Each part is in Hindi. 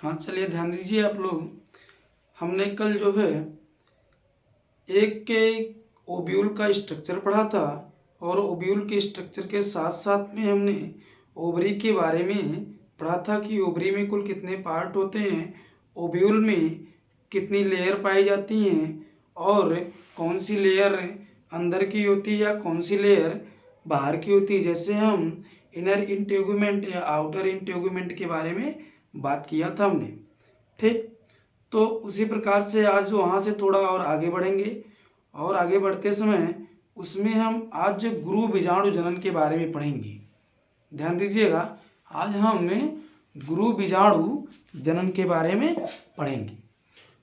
हाँ चलिए ध्यान दीजिए आप लोग। हमने कल जो है एक के ओब्यूल का स्ट्रक्चर पढ़ा था और ओब्यूल के स्ट्रक्चर के साथ साथ में हमने ओवरी के बारे में पढ़ा था कि ओवरी में कुल कितने पार्ट होते हैं, ओब्यूल में कितनी लेयर पाई जाती हैं और कौन सी लेयर अंदर की होती है या कौन सी लेयर बाहर की होती है। जैसे हम इनर इंटेगुमेंट या आउटर इंटेगुमेंट के बारे में बात किया था हमने, ठीक। तो उसी प्रकार से आज वहाँ से थोड़ा और आगे बढ़ेंगे और आगे बढ़ते समय उसमें हम आज गुरु बीजाणु जनन के बारे में पढ़ेंगे। ध्यान दीजिएगा, आज हम गुरु बीजाणु जनन के बारे में पढ़ेंगे।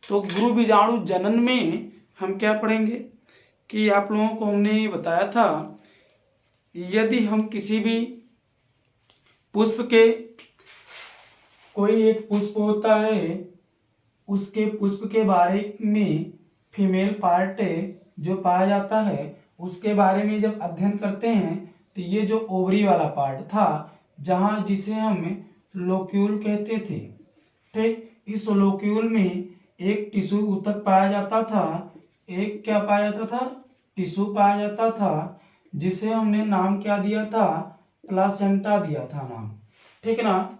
तो गुरु बीजाणु जनन में हम क्या पढ़ेंगे कि आप लोगों को हमने बताया था यदि हम किसी भी पुष्प के, कोई एक पुष्प होता है, उसके पुष्प के बारे में फीमेल पार्ट जो पाया जाता है उसके बारे में जब अध्ययन करते हैं तो ये जो ओवरी वाला पार्ट था जहाँ जिसे हम लोक्यूल कहते थे, ठीक। इस लोक्यूल में एक टिश्यू ऊतक पाया जाता था, एक क्या पाया जाता था, टिश्यू पाया जाता था जिसे हमने नाम क्या दिया था, प्लासेंटा दिया था नाम, ठीक ना।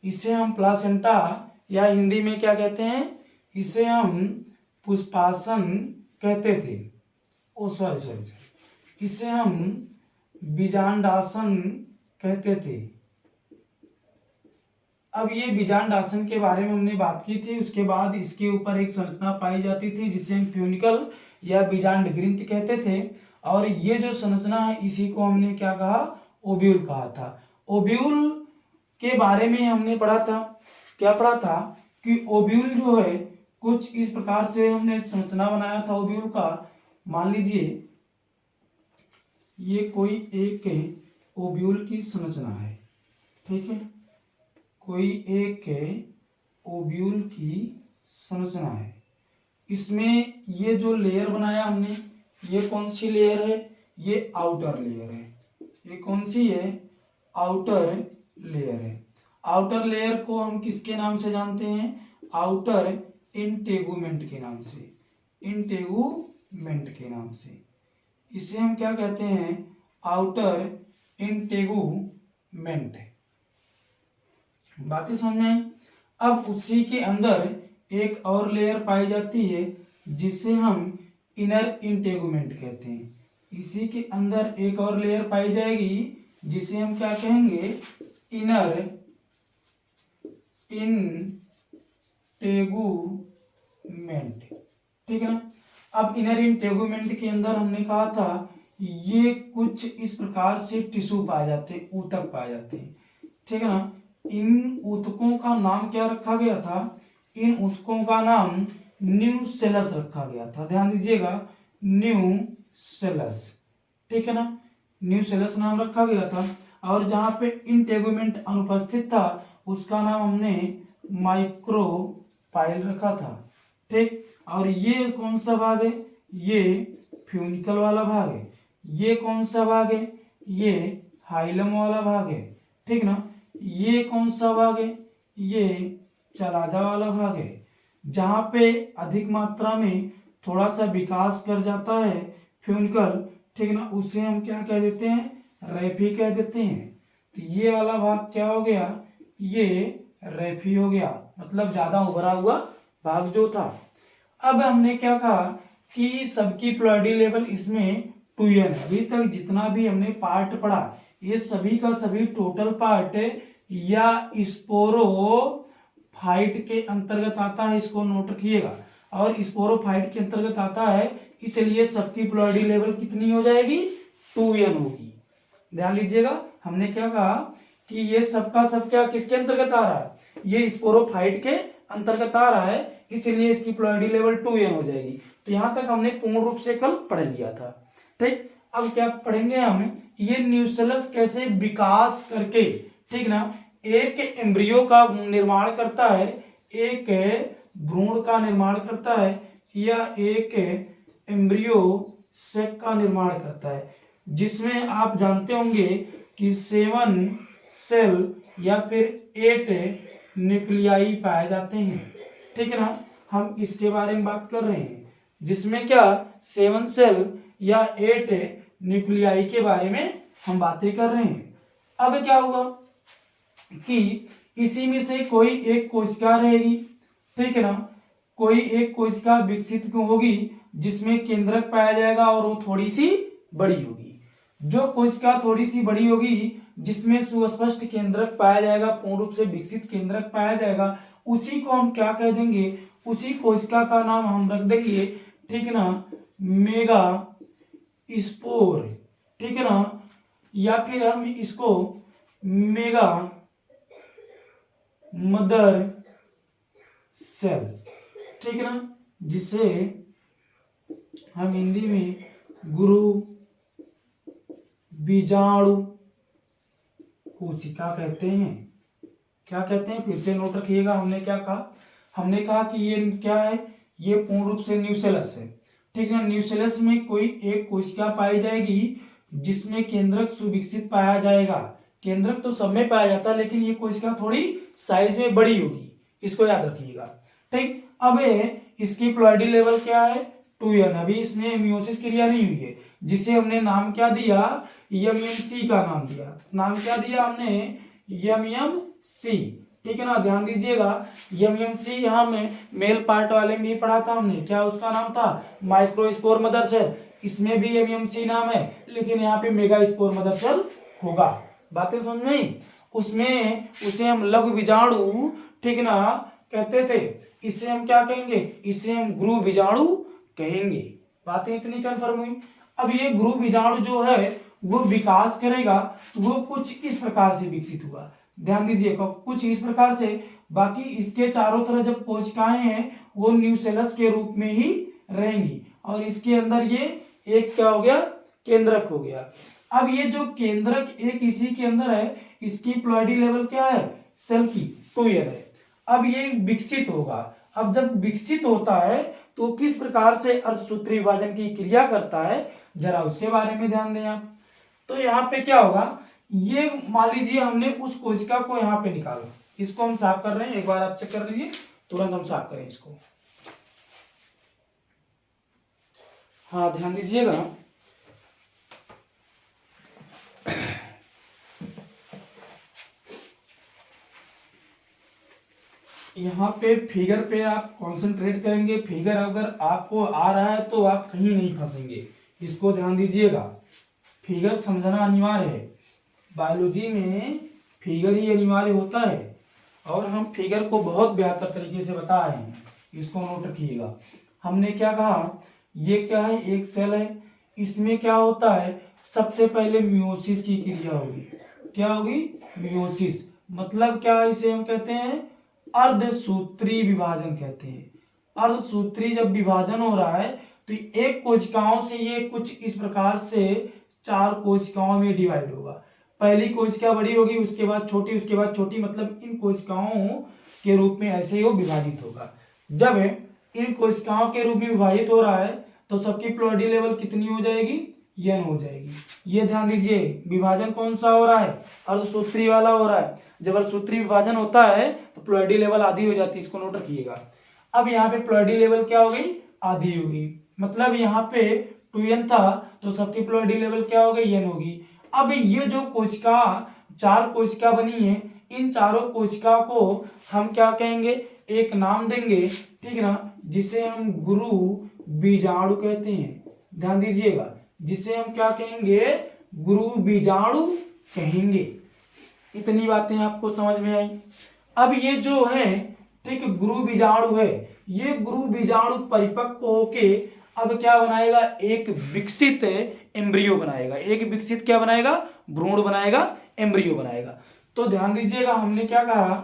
इसे हम प्लासेंटा या हिंदी में क्या कहते हैं, इसे हम पुष्पासन कहते थे। सॉरी, इसे हम बीजांडासन कहते थे। अब ये बीजांडासन के बारे में हमने बात की थी। उसके बाद इसके ऊपर एक संरचना पाई जाती थी जिसे हम फ्यूनिकल या बीजांड ग्रंथि कहते थे और ये जो संरचना है इसी को हमने क्या कहा, ओब्यूल कहा था। ओब्यूल के बारे में हमने पढ़ा था, क्या पढ़ा था कि ओब्यूल जो है कुछ इस प्रकार से हमने संरचना बनाया था ओब्यूल का। मान लीजिए ये कोई एक ओब्यूल की संरचना है, ठीक है, कोई एक ओब्यूल की संरचना है। इसमें ये जो लेयर बनाया हमने, ये कौन सी लेयर है, ये आउटर लेयर है। ये कौन सी है, आउटर लेयर है। आउटर लेयर को हम किसके नाम से जानते हैं, आउटर इंटेगुमेंट के नाम से, इंटेगुमेंट के नाम से। इसे हम क्या कहते हैं, आउटर इंटेगुमेंट। बातें समझ में आई। अब उसी के अंदर एक और लेयर पाई जाती है जिसे हम इनर इंटेगुमेंट कहते हैं। इसी के अंदर एक और लेयर पाई जाएगी जिसे हम क्या कहेंगे, इनर इंटेगुमेंट, ठीक है ना। अब इनर इंटेगुमेंट के अंदर हमने कहा था ये कुछ इस प्रकार से टिश्यू पाए जाते हैं, ऊतक पाए जाते हैं, ठीक है ना। इन ऊतकों का नाम क्या रखा गया था, इन ऊतकों का नाम न्यूसेलस रखा गया था। ध्यान दीजिएगा, न्यूसेलस, ठीक है ना, न्यूसेलस नाम रखा गया था। और जहां पे इंटेगुमेंट अनुपस्थित था उसका नाम हमने माइक्रोपाइल रखा था, ठीक। और ये कौन सा भाग है, ये फ्यूनिकल वाला भाग है। ये कौन सा भाग है, ये हाइलम वाला भाग है, ठीक ना। ये कौन सा भाग है, ये चलाजा वाला भाग है। जहां पे अधिक मात्रा में थोड़ा सा विकास कर जाता है फ्यूनिकल, ठीक ना, उसे हम क्या कह देते हैं, रेफी कह देते हैं। तो ये वाला भाग क्या हो गया, ये रेफी हो गया, मतलब ज्यादा उभरा हुआ भाग जो था। अब हमने क्या कहा कि सबकी प्लॉइडी लेवल इसमें 2n है। अभी तक जितना भी हमने पार्ट पढ़ा ये सभी का सभी टोटल पार्ट या स्पोरोफाइट के अंतर्गत आता है, इसको नोट रखिएगा। और स्पोरोफाइट के अंतर्गत आता है, इसलिए सबकी प्लॉइडी लेवल कितनी हो जाएगी, 2n होगी। ध्यान दीजिएगा, हमने क्या कहा कि ये सबका सब क्या किसके अंतर्गत आ रहा है, ये स्पोरोफाइट के अंतर्गत आ रहा है, इसलिए इसकी प्लॉइडी लेवल 2n हो जाएगी। तो यहां तक हमने पूर्ण रूप से कल पढ़ लिया था, ठीक। अब क्या पढ़ेंगे हम, ये न्यूसेलस कैसे विकास करके, ठीक ना, एक एम्ब्रियो का निर्माण करता है, एक भ्रूण का निर्माण करता है या एक एम्ब्रियो सेक का निर्माण करता है, जिसमें आप जानते होंगे कि 7 सेल या फिर 8 न्यूक्लियाई पाए जाते हैं। ठीक है ना, हम इसके बारे में बात कर रहे हैं, जिसमें क्या 7 सेल या 8 न्यूक्लियाई के बारे में हम बातें कर रहे हैं। अब क्या होगा कि इसी में से कोई एक कोशिका रहेगी। ठीक है ना, कोई एक कोशिका विकसित होगी जिसमें केंद्रक पाया जाएगा और वो थोड़ी सी बड़ी होगी। जो कोशिका थोड़ी सी बड़ी होगी जिसमें सुस्पष्ट केंद्रक पाया जाएगा, पूर्ण रूप से विकसित केंद्रक पाया जाएगा, उसी को हम क्या कह देंगे, उसी कोशिका का नाम हम रख देंगे, ठीक है ना, मेगा स्पोर। ठीक है ना, या फिर हम इसको मेगा मदर सेल, ठीक है ना, जिसे हम हिंदी में गुरु बीजाणु कोशिका कहते हैं। क्या कहते हैं, फिर से नोट रखिएगा। हमने क्या कहा, हमने कहा कि ये क्या है, ये पूर्ण रूप से न्यूसेलस है। ठीक है, न्यूसेलस में कोई एक कोशिका पाई जाएगी जिसमें केंद्रक सुविकसित पाया जाएगा। केंद्रक तो सब में पाया जाता है, लेकिन ये कोशिका थोड़ी साइज में बड़ी होगी, इसको याद रखिएगा। ठीक, अब इसकी प्लॉइडी लेवल क्या है, 2n। अभी इसमें मियोसिस क्रिया नहीं हुई है, जिसे हमने नाम क्या दिया, एमएमसी का नाम दिया। नाम क्या दिया हमने, एमएमसी। ठीक है ना, ध्यान दीजिएगा। एमएमसी यहाँ में मेल पार्ट वाले में भी पढ़ा था हमने, क्या उसका नाम था, माइक्रोस्पोर मदर सेल। इसमें भी एमएमसी नाम है, लेकिन यहाँ पे मेगा स्पोर मदर सेल होगा। बातें समझ नहीं, उसमें उसे हम लघु बीजाणु, ठीक ना, कहते थे। इसे हम क्या कहेंगे, इसे हम गुरु बीजाणु कहेंगे। बातें इतनी कंफर्म हुई। अब ये गुरु बीजाणु जो है वो विकास करेगा, तो वो कुछ इस प्रकार से विकसित हुआ। ध्यान दीजिएगा, कुछ इस प्रकार से। बाकी इसके चारों तरफ जब कोशिकाएं हैं वो न्यूसेलस के रूप में ही रहेंगी, और इसके अंदर ये एक क्या हो गया, केंद्रक हो गया। अब ये जो केंद्रक एक इसी के अंदर है, इसकी प्लॉइडी लेवल क्या है, सेल की 2n है। अब ये विकसित होगा। अब जब विकसित होता है तो किस प्रकार से अर्धसूत्री विभाजन की क्रिया करता है, जरा उसके बारे में ध्यान दें आप। तो यहाँ पे क्या होगा, ये मान लीजिए हमने उस कोशिका को यहाँ पे निकाला, इसको हम साफ कर रहे हैं, एक बार आप चेक कर लीजिए, तुरंत हम साफ करें इसको। हाँ, ध्यान दीजिएगा। यहाँ पे फिगर पे आप कंसंट्रेट करेंगे। फिगर अगर आपको आ रहा है तो आप कहीं नहीं फंसेंगे, इसको ध्यान दीजिएगा। फिगर समझना अनिवार्य है, बायोलॉजी में फिगर ही अनिवार्य होता है, और हम फिगर को बहुत बेहतर तरीके से बता रहे हैं, इसको नोट रखिएगा। हमने क्या कहा, ये क्या है, एक सेल है, इसमें क्या होता है, सबसे पहले मियोसिस की क्रिया होगी। क्या होगी, मियोसिस। मतलब क्या, इसे हम कहते हैं अर्धसूत्री विभाजन कहते हैं। अर्धसूत्री जब विभाजन हो रहा है तो एक कोशिकाओं से ये कुछ इस प्रकार से 4 कोशिकाओं में डिवाइड होगा। पहली कोशिका बड़ी होगी, उसके बाद छोटी, उसके बाद छोटी, मतलब इन कोशिकाओं के रूप में ऐसे ही वो विभाजित होगा। जब इन कोशिकाओं के रूप में विभाजित हो रहा है तो सबकी प्लॉइडी लेवल कितनी हो जाएगी, n हो जाएगी। ये ध्यान दीजिए, विभाजन कौन सा हो रहा है, अर्धसूत्री वाला हो रहा है। जब अर्धसूत्री विभाजन होता है तो प्लॉइडी लेवल आधी हो जाती है, इसको नोट रखिएगा। अब यहाँ पे प्लॉइडी लेवल क्या हो गई, आधी होगी। मतलब यहाँ पे 2n था तो सबकी प्लॉइडी लेवल क्या हो गई, n होगी। अब ये जो कोशिका 4 कोशिका बनी है, इन चारों कोशिका को हम क्या कहेंगे, एक नाम देंगे, ठीक है ना, जिसे हम गुरु बीजाणु कहते हैं। ध्यान दीजिएगा, जिसे हम क्या कहेंगे, गुरु बीजाणु कहेंगे। इतनी बातें आपको समझ में आई। अब ये जो है, ठीक, गुरु बीजाणु है, ये गुरु बीजाणु परिपक्व होके अब क्या बनाएगा, एक विकसित एम्ब्रियो बनाएगा। एक विकसित क्या बनाएगा, भ्रूण बनाएगा, एम्ब्रियो बनाएगा। तो ध्यान दीजिएगा, हमने क्या कहा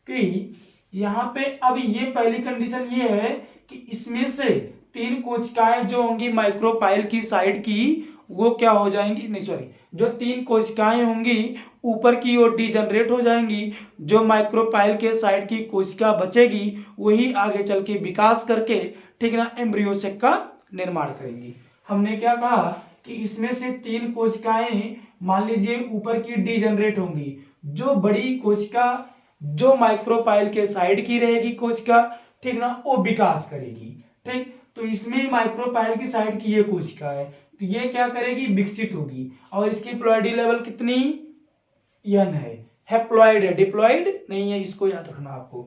कि यहाँ पे अब ये पहली कंडीशन ये है कि इसमें से 3 कोशिकाएं जो होंगी माइक्रोपाइल की साइड की, वो क्या हो जाएंगी, नहीं सॉरी, जो 3 कोशिकाएं होंगी ऊपर की ओर डिजनरेट हो जाएंगी। जो माइक्रोपाइल के साइड की कोशिका बचेगी वही आगे चल के विकास करके, ठीक ना, एम्ब्रियो सेक का निर्माण करेंगी। हमने क्या कहा कि इसमें से 3 कोशिकाएं मान लीजिए ऊपर की डिजनरेट होंगी। जो बड़ी कोशिका जो माइक्रोपाइल के साइड की रहेगी कोशिका, ठीक ना, वो विकास करेगी। ठीक, तो इसमें माइक्रोपाइल की साइड की ये कोशिका है, तो ये क्या करेगी, विकसित होगी। और इसकी प्लॉइडी लेवल कितनी, n है। हैप्लॉइड है, डिप्लॉइड नहीं है, इसको याद रखना आपको।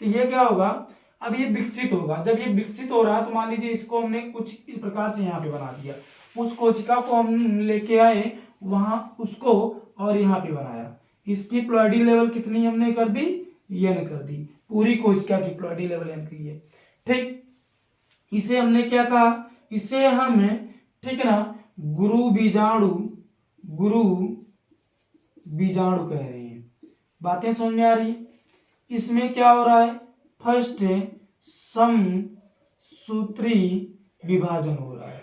तो ये क्या होगा, अब ये विकसित होगा। जब ये विकसित हो रहा है तो मान लीजिए इसको हमने कुछ इस प्रकार से यहाँ पे बना दिया, उस कोशिका को हम लेके आए वहां, उसको और यहाँ पे बनाया, इसकी प्लॉइडी लेवल कितनी हमने कर दी, n कर दी। पूरी कोशिका की प्लॉइडी लेवल n की है। ठीक, इसे हमने क्या कहा, इसे हम, ठीक है ना, गुरु बीजाणु कह रहे हैं। बातें समझ में आ रही है। इसमें क्या हो रहा है, फर्स्ट समसूत्री विभाजन हो रहा है,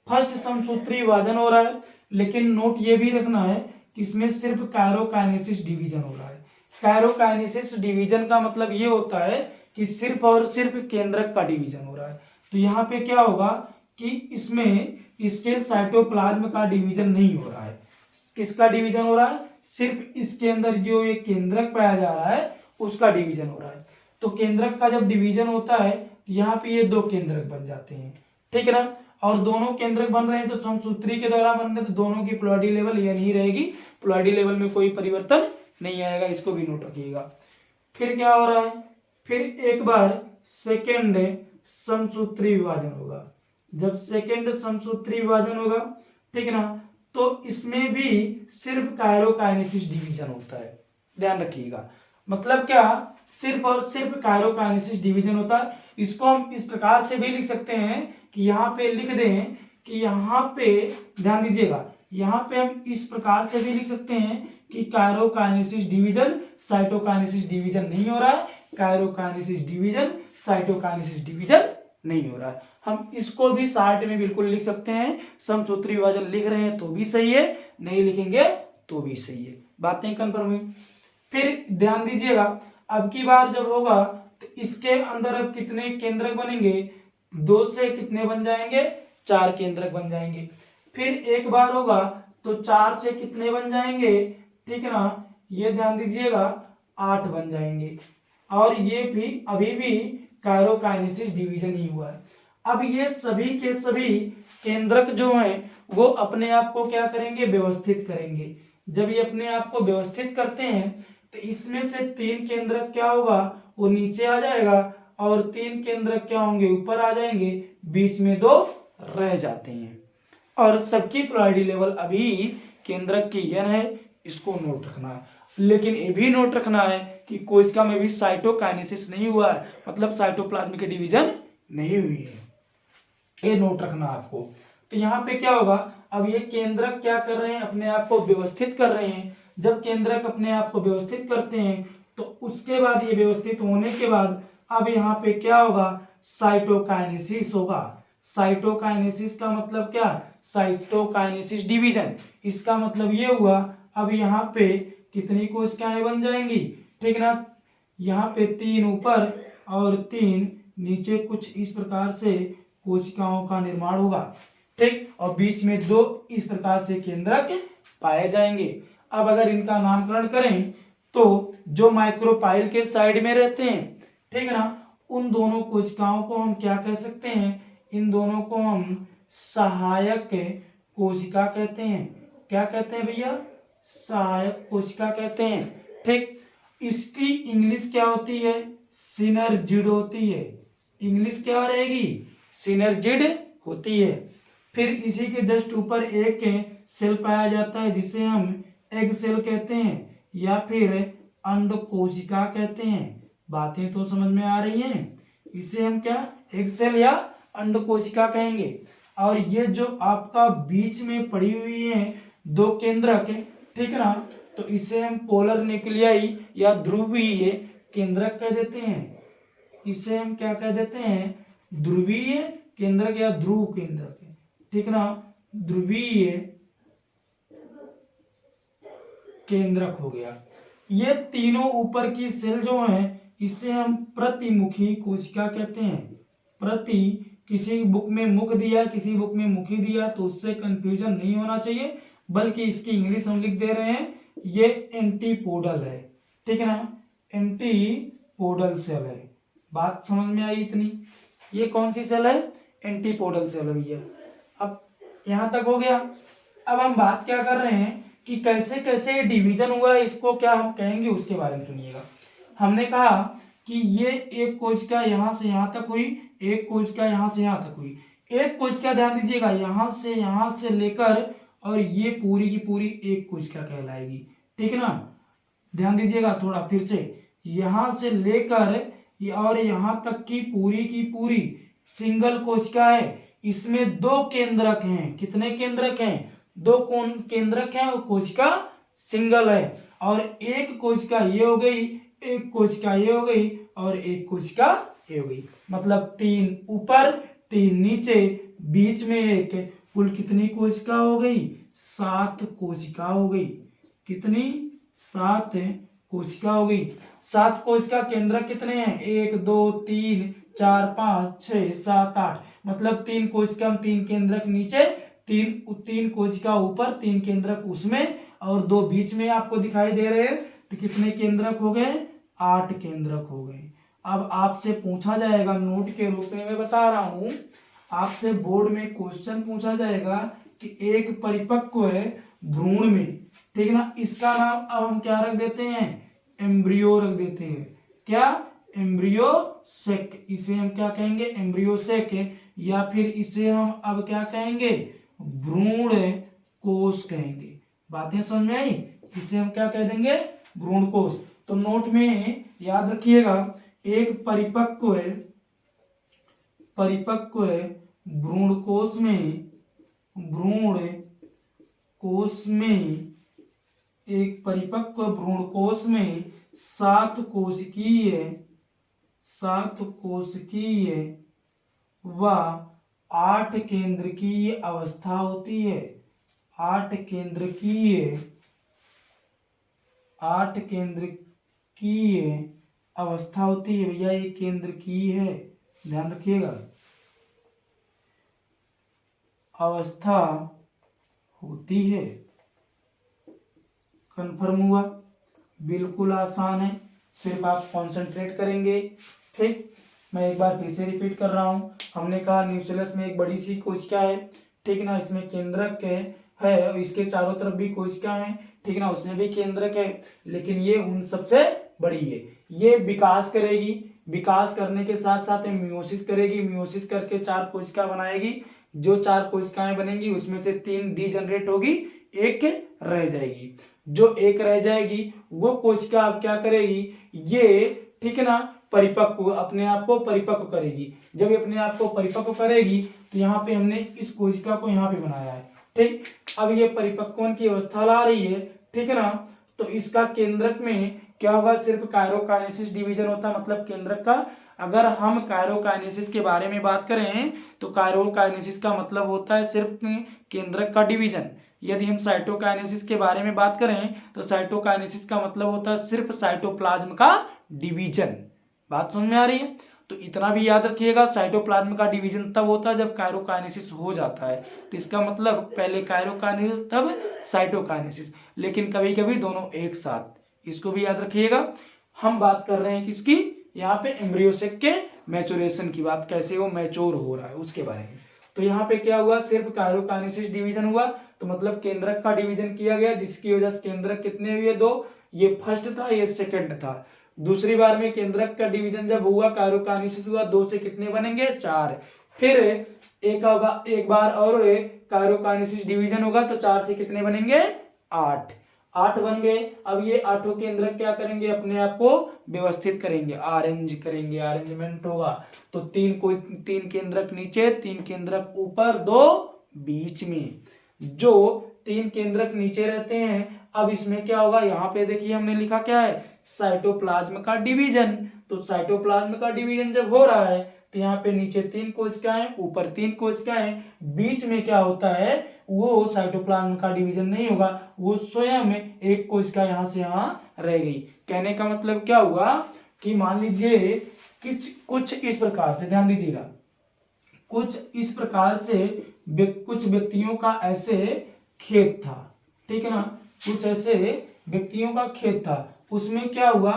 फर्स्ट समसूत्री विभाजन हो रहा है। लेकिन नोट ये भी रखना है कि इसमें सिर्फ कायरोकाइनेसिस डिवीजन हो रहा है। कायरोकाइनेसिस डिवीजन का मतलब ये होता है कि सिर्फ और सिर्फ केंद्रक का डिवीजन हो रहा है। तो यहाँ पे क्या होगा कि इसमें इसके साइटोप्लाज्म का डिवीजन नहीं हो रहा है। किसका डिवीजन हो रहा है, सिर्फ इसके अंदर जो ये केंद्रक पाया जा रहा है उसका डिवीजन हो रहा है। तो केंद्रक का जब डिवीजन होता है तो यहाँ पे ये दो केंद्रक बन जाते हैं, ठीक है ना। और दोनों केंद्रक बन रहे हैं तो समसूत्री के द्वारा बन रहे हैं, तो दोनों की प्लॉइडी लेवल ये नहीं रहेगी, प्लॉइडी लेवल में कोई परिवर्तन नहीं आएगा, इसको भी नोट रखिएगा। फिर क्या हो रहा है, फिर एक बार सेकेंड समसूत्री विभाजन होगा। जब सेकेंड समसूत्री विभाजन होगा, ठीक है ना, तो इसमें भी सिर्फ कायरोकाइनेसिस डिवीजन होता है, ध्यान रखिएगा। मतलब क्या, सिर्फ और सिर्फ कायरोकाइनेसिस डिवीजन होता है। इसको हम इस प्रकार से भी लिख सकते हैं कि यहाँ पे लिख दें कि यहाँ पे ध्यान दीजिएगा, यहाँ पे हम इस प्रकार से भी लिख सकते हैं कि कायरोकाइनेसिस डिवीजन साइटोकाइनेसिस डिवीजन नहीं हो रहा है, कायरोकाइनेसिस डिवीजन साइटोकाइनेसिस डिवीजन नहीं हो रहा है। हम इसको भी शार्ट में बिल्कुल लिख सकते हैं, समसूत्री विभाजन लिख रहे हैं तो भी सही है, नहीं लिखेंगे तो भी सही है। बातें कंफर्म हुई। फिर ध्यान दीजिएगा, अब की बार जब होगा तो इसके अंदर अब कितने केंद्रक बनेंगे, 2 से कितने बन जाएंगे, 4 केंद्रक बन जाएंगे। फिर एक बार होगा तो 4 से कितने बन जाएंगे, ठीक है ना, ये ध्यान दीजिएगा 8 बन जाएंगे। और ये भी अभी भी कायरोकाइनेसिस डिवीजन ही हुआ है। अब ये सभी के सभी केंद्रक जो हैं वो अपने आप को क्या करेंगे, व्यवस्थित करेंगे। जब ये अपने आप को व्यवस्थित करते हैं तो इसमें से 3 केंद्रक क्या होगा, वो नीचे आ जाएगा और 3 केंद्रक क्या होंगे, ऊपर आ जाएंगे, बीच में 2 रह जाते हैं। और सबकी प्लॉइडी लेवल अभी केंद्रक की n है, इसको नोट रखना है। लेकिन ये भी नोट रखना है कि कोशिका में भी साइटोकाइनेसिस नहीं हुआ है, मतलब साइटोप्लाज्म की डिवीजन नहीं हुई है, ये नोट रखना आपको। तो यहाँ पे क्या होगा, अब ये केंद्रक क्या कर रहे हैं, अपने आप को व्यवस्थित कर रहे हैं। जब केंद्रक अपने आप को व्यवस्थित करते हैं तो उसके बाद ये व्यवस्थित होने के बाद अब यहाँ पे क्या होगा, साइटोकाइनेसिस होगा। साइटोकाइनेसिस का मतलब क्या, साइटोकाइनेसिस डिवीजन। इसका मतलब ये हुआ अब यहाँ पे कितनी कोशिकाएं बन जाएंगी, ठीक ना, यहाँ पे 3 ऊपर और 3 नीचे, कुछ इस प्रकार से कोशिकाओं का निर्माण होगा, ठीक। और बीच में 2 इस प्रकार से केंद्रक पाए जाएंगे। अब अगर इनका नामकरण करें तो जो माइक्रोपाइल के साइड में रहते हैं, ठीक है ना, उन दोनों कोशिकाओं को हम क्या कह सकते हैं, इन दोनों को हम सहायक कोशिका कहते हैं। क्या कहते हैं भैया, सहायक कोशिका कहते हैं, ठीक। इसकी इंग्लिश क्या होती है, सिनर्जिड होती है। इंग्लिश क्या रहेगी, सिनर्जिड होती है। फिर इसी के जस्ट ऊपर एक सेल पाया जाता है जिसे हम एग सेल कहते हैं या फिर अंड कोशिका कहते हैं। बातें तो समझ में आ रही हैं, इसे हम क्या, एग सेल या अंड कोशिका कहेंगे। और ये जो आपका बीच में पड़ी हुई है 2 केंद्रक, ठीक है ना, तो इसे हम पोलर न्यूक्लियाई या ध्रुवीय केंद्रक कह देते हैं। इसे हम क्या कह देते हैं, ध्रुवीय केंद्रक या ध्रुव केंद्रक, ठीक ना, ध्रुवीय केंद्रक हो गया। ये तीनों ऊपर की सेल जो है इसे हम प्रतिमुखी कोशिका कहते हैं। प्रति, किसी बुक में मुख दिया, किसी बुक में मुखी दिया, तो उससे कंफ्यूजन नहीं होना चाहिए, बल्कि इसकी इंग्लिश हम लिख दे रहे हैं, ये एंटीपोडल है, ठीक है ना, एंटीपोडल सेल है। बात समझ में आई इतनी? ये कौन सी सेल है? एंटीपोडल सेल है भैया। अब यहां तक हो गया। अब हम बात क्या कर रहे हैं कि कैसे कैसे डिवीजन हुआ है, इसको क्या हम कहेंगे उसके बारे में सुनिएगा। हमने कहा कि ये एक कोशिका यहां से यहां तक हुई, एक कोशिका यहां से यहां तक हुई। एक कोशिका ध्यान दीजिएगा यहां से लेकर और ये पूरी की पूरी एक कोशिका कहलाएगी, ठीक है ना। ध्यान दीजिएगा थोड़ा फिर से, यहां से लेकर और यहां तक की पूरी सिंगल कोशिका है। इसमें दो केंद्रक हैं। कितने केंद्रक हैं? दो कौन केंद्रक हैं और कोशिका सिंगल है। और एक कोशिका ये हो गई, एक कोशिका ये हो गई और एक कोशिका ये हो गई। मतलब 3 ऊपर 3 नीचे, बीच में एक। कुल कितनी कोशिका हो गई? 7 कोशिका हो गई। कितनी? 7 कोशिका हो गई। 7 कोशिका केंद्रक कितने हैं? 1 2 3 4 5 6 7 8। मतलब 3 कोशिका 3 केंद्रक नीचे, 3 कोशिका ऊपर, 3 केंद्रक उसमें और 2 बीच में आपको दिखाई दे रहे हैं। तो कितने केंद्रक हो गए? 8 केंद्रक हो गए। अब आपसे पूछा जाएगा, नोट के रूप में मैं बता रहा हूं, आपसे बोर्ड में क्वेश्चन पूछा जाएगा कि एक परिपक्व है भ्रूण में, ठीक है ना, इसका नाम अब हम क्या रख देते हैं? एम्ब्रियो रख देते हैं। क्या? Embryo sac. इसे हम क्या कहेंगे? Embryo sac. या फिर इसे हम अब क्या कहेंगे? भ्रूण कोष कहेंगे। बातें समझ में आई? इसे हम क्या कह देंगे? भ्रूण कोष। तो नोट में याद रखिएगा, एक परिपक्व है भ्रूण कोष में एक परिपक्व भ्रूण कोष में 7 कोशिकीय व 8 केंद्रकीय अवस्था होती है। 8 केंद्रकीय अवस्था होती है भैया। ये केंद्रकीय है, ध्यान रखिएगा, अवस्था होती है। कंफर्म हुआ? बिल्कुल आसान है, सिर्फ आप कंसंट्रेट करेंगे। ठीक, मैं एक बार फिर से रिपीट कर रहा हूं। हमने कहा न्यूक्लियस में एक बड़ी सी कोशिका है, ठीक ना, इसमें केंद्रक है और इसके चारों तरफ भी कोशिका है, ठीक ना, उसमें भी केंद्रक है, लेकिन ये उन सबसे बड़ी है। ये विकास करेगी, विकास करने के साथ साथ मियोसिस करेगी, मियोसिस करके 4 कोशिका बनाएगी। जो 4 कोशिकाएं बनेंगी उसमें से 3 डीजनरेट होगी, एक रह जाएगी। जो एक रह जाएगी वो कोशिका अब क्या करेगी? ये, ठीक है ना, परिपक्व, अपने आप को परिपक्व करेगी। जब ये अपने आप को परिपक्व करेगी तो यहाँ पे हमने इस कोशिका को यहाँ पे बनाया है, ठीक। अब ये परिपक्वन की अवस्था ला रही है, ठीक है ना, तो इसका केंद्रक में क्या होगा? सिर्फ कायरोकाइनेसिस डिवीजन होता है, मतलब केंद्रक का। अगर हम कायरोकाइनेसिस के बारे में बात करें तो कायरोकाइनेसिस का मतलब होता है सिर्फ केंद्रक का डिवीजन। यदि हम साइटोकाइनेसिस के बारे में बात करें तो साइटोकाइनेसिस का मतलब होता है सिर्फ साइटोप्लाज्म का डिवीजन। बात समझ में आ रही है? तो इतना भी याद रखिएगा, साइटोप्लाज्म का डिवीजन तब होता है जब कायरोकाइनेसिस हो जाता है। तो इसका मतलब पहले कायरोकाइनेसिस तब साइटोकाइनेसिस, लेकिन कभी कभी दोनों एक साथ, इसको भी याद रखिएगा। हम बात कर रहे हैं किसकी? यहाँ पे एम्ब्रियोसेक के मैचुरेशन की बात, कैसे वो मैच्योर हो रहा है उसके बारे में। तो यहाँ पे क्या हुआ? सिर्फ कायरोकाइनेसिस डिवीजन हुआ, तो मतलब केंद्रक का डिवीजन किया गया, जिसकी वजह से केंद्रक कितने हुए? 2। ये फर्स्ट था, ये सेकंड था। दूसरी बार में केंद्रक का डिवीजन जब हुआ, कायरोकाइनेसिस हुआ, 2 से कितने बनेंगे? 4। फिर एक बार और कायरोकाइनेसिस डिवीजन होगा तो 4 से कितने बनेंगे? 8 बन गए। अब ये 8 केंद्रक क्या करेंगे? अपने आप को व्यवस्थित करेंगे, अरेंज करेंगे, अरेंजमेंट होगा। तो 3 केंद्रक नीचे, 3 केंद्रक ऊपर, 2 बीच में। जो 3 केंद्रक नीचे रहते हैं, अब इसमें क्या होगा? यहाँ पे देखिए हमने लिखा क्या है? साइटोप्लाज्म का डिवीजन। तो साइटोप्लाज्म का डिवीजन जब हो रहा है तो यहाँ पे नीचे 3 कोशिकाएं, ऊपर 3 कोशिकाएं, बीच में क्या होता है? वो साइटोप्लाज्म का डिवीजन नहीं होगा, वो स्वयं एक कोशिका यहाँ से यहाँ रह गई। कहने का मतलब क्या हुआ कि मान लीजिए कुछ इस प्रकार से, ध्यान दीजिएगा, कुछ इस प्रकार से कुछ व्यक्तियों का ऐसे खेत था, ठीक है ना, कुछ ऐसे व्यक्तियों का खेत था। उसमें क्या हुआ?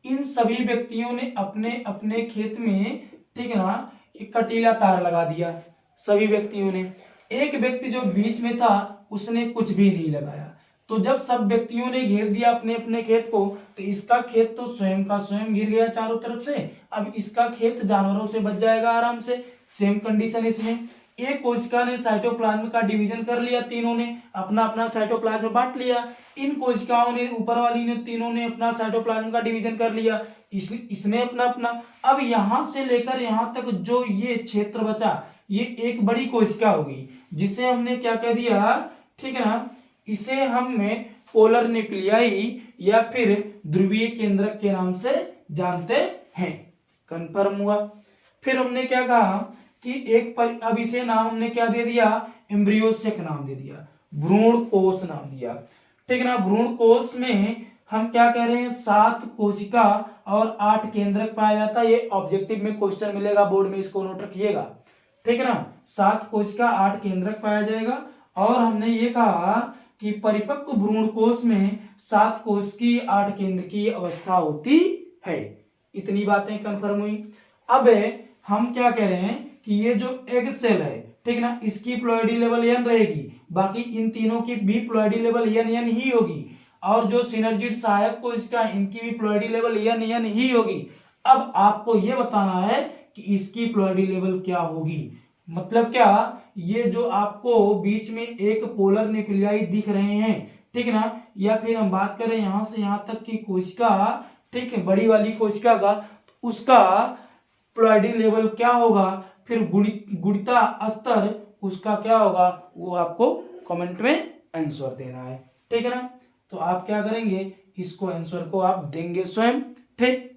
इन सभी व्यक्तियों ने अपने अपने खेत में, ठीक है ना, एक कटीला तार लगा दिया। सभी व्यक्तियों ने, एक व्यक्ति जो बीच में था उसने कुछ भी नहीं लगाया। तो जब सब व्यक्तियों ने घेर दिया अपने अपने खेत को, तो इसका खेत तो स्वयं का स्वयं घिर गया चारों तरफ से। अब इसका खेत जानवरों से बच जाएगा आराम से। सेम कंडीशन इसमें, एक कोशिका ने साइटोप्लाज्म का डिवीजन कर लिया, तीनों ने अपना अपना साइटोप्लाज्म बांट लिया। इन कोशिकाओं ने, ऊपर वाली ने, तीनों ने अपना साइटोप्लाज्म का डिवीजन कर लिया, इसने अपना अपना। अब यहां से लेकर यहां तक जो ये क्षेत्र बचा, ये एक बड़ी कोशिका होगी, जिसे हमने क्या कह दिया, ठीक है ना, इसे हमने पोलर न्यूक्लियाई या फिर ध्रुवीय केंद्रक के नाम से जानते हैं। कंफर्म हुआ। फिर हमने क्या कहा कि अब इसे नाम हमने क्या दे दिया, एम्ब्रियोसेक नाम दे दिया, भ्रूण कोश नाम दिया, ठीक है ना। भ्रूण कोश में हम क्या कह रहे हैं, 7 कोशिका और 8 केंद्रक पाया जाता है। ये ऑब्जेक्टिव में क्वेश्चन मिलेगा बोर्ड में, इसको नोट रखिएगा, ठीक है ना। 7 कोशिका 8 केंद्रक पाया जाएगा। और हमने ये कहा कि परिपक्व भ्रूण कोश में 7 कोश की 8 केंद्र की अवस्था होती है। इतनी बातें कंफर्म हुई। अब हम क्या कह रहे हैं कि ये जो एग सेल है, ठीक है ना, इसकी प्लॉइडी लेवल n रहेगी, बाकी इन तीनों की भी प्लॉइडी लेवल n ही होगी। और जो सिनर्जिड सहायक कोशिका, इनकी भी प्लॉइडी लेवल n ही होगी। अब आपको यह बताना है कि इसकी प्लॉइडी लेवल क्या होगी। मतलब क्या, ये जो आपको बीच में एक पोलर न्यूक्लियाई दिख रहे हैं, ठीक है ना, या फिर हम बात करें यहां से यहां तक की कोशिका, ठीक है, बड़ी वाली कोशिका का, उसका प्लॉइडी लेवल क्या होगा, फिर गुणिता स्तर उसका क्या होगा, वो आपको कमेंट में आंसर देना है, ठीक है ना। तो आप क्या करेंगे, इसको आंसर को आप देंगे स्वयं, ठीक।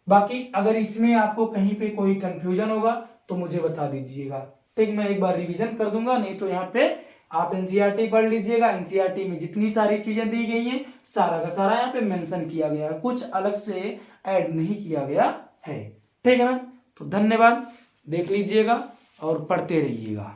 बाकी अगर इसमें आपको कहीं पे कोई कंफ्यूजन होगा तो मुझे बता दीजिएगा, ठीक। मैं एक बार रिवीजन कर दूंगा, नहीं तो यहाँ पे आप एनसीईआरटी पढ़ लीजिएगा। एनसीईआरटी में जितनी सारी चीजें दी गई हैं, सारा का सारा यहाँ पे मेंशन किया गया है, कुछ अलग से ऐड नहीं किया गया है, ठीक है ना। तो धन्यवाद, देख लीजिएगा और पढ़ते रहिएगा।